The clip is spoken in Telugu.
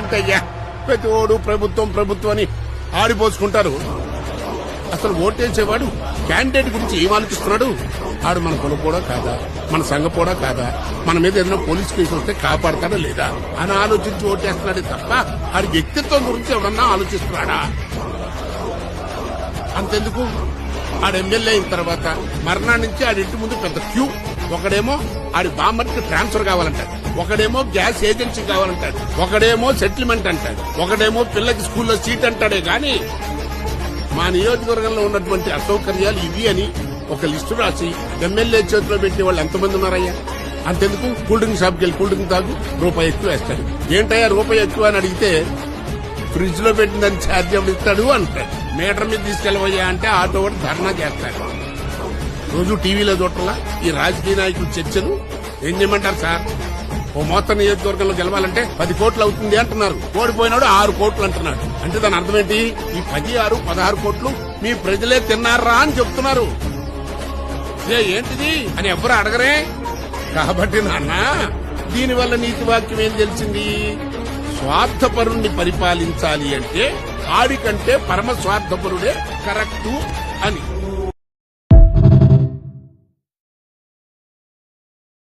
ఏంటయ్యా ప్రతి ఓడు ప్రభుత్వం ప్రభుత్వం అని ఆడిపోసుకుంటారు. అసలు ఓటేసేవాడు క్యాండిడేట్ గురించి ఏం ఆలోచిస్తున్నాడు? ఆడు మన కులపోడా కాదా, మన సంఘపోడా కాదా, మన మీద ఏదైనా పోలీస్ కేసు వస్తే కాపాడతాడా లేదా అని ఆలోచించి ఓటేస్తున్నాడే తప్ప ఆడి వ్యక్తిత్వం గురించి ఎవరన్నా ఆలోచిస్తున్నాడా? అంతెందుకు, ఆడు ఎమ్మెల్యే అయిన తర్వాత మర్నాడు నుంచి ఆడి ఇంటి ముందు పెద్ద క్యూ. ఒకడేమో ఆడి బామ్మర్కి ట్రాన్స్ఫర్ కావాలంటాడు, ఒకడేమో గ్యాస్ ఏజెన్సీ కావాలంటాడు, ఒకడేమో సెటిల్మెంట్ అంటాడు, ఒకడేమో పిల్లకి స్కూల్లో సీట్ అంటాడే గాని మా నియోజకవర్గంలో ఉన్నటువంటి అసౌకర్యాలు ఇవి అని ఒక లిస్టు రాసి ఎమ్మెల్యే చేతిలో పెట్టే వాళ్ళు ఎంతమంది ఉన్నారయ్యా? అంతెందుకు, కూల్ డ్రింక్ షాప్కి వెళ్ళి కూల్ డ్రింక్ తాగు, రూపాయి ఎక్కువ వేస్తాడు. ఏంటయ్యా రూపాయి ఎక్కువ అని అడిగితే ఫ్రిడ్జ్ లో పెట్టిందని ఛార్జ్ ఎవడు ఇస్తాడు అంటాడు. మీటర్ మీద తీసుకెళ్ళవయ్యా అంటే ఆటో వాడు ధర్నా చేస్తాడు. రోజు టీవీలో చూడాలా ఈ రాజకీయ నాయకులు చర్చలు. ఏం చేయమంటారు సార్? ఓ మొత్తం నియోజకవర్గంలో గెలవాలంటే 10 కోట్లు అవుతుంది అంటున్నారు, ఓడిపోయినాడు 6 కోట్లు అంటున్నాడు. అంటే దాని అర్థం ఏంటి? ఈ 10, 6, 16 కోట్లు మీ ప్రజలే తిన్నారా అని చెప్తున్నారు. ఏంటిది అని ఎవ్వరు అడగరే. కాబట్టి నాన్న, దీనివల్ల నీతి వాక్యం ఏం తెలిసింది? స్వార్థపరుణ్ణి పరిపాలించాలి అంటే ఆడికంటే పరమ స్వార్థపరుడే కరెక్టు అని.